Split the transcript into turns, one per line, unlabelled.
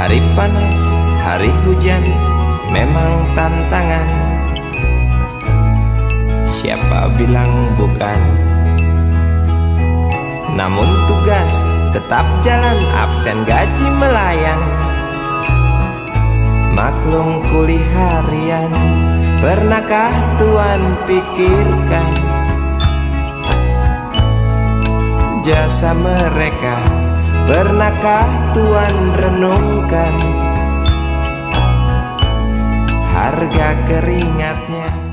Hari panas, hari hujan, memang tantangan. Siapa bilang bukan? Namun tugas tetap jalan, absen gaji melayang. Maklum kuli harian, pernahkah Tuan pikirkan jasa mereka? Pernahkah Tuan renungkan harga keringatnya?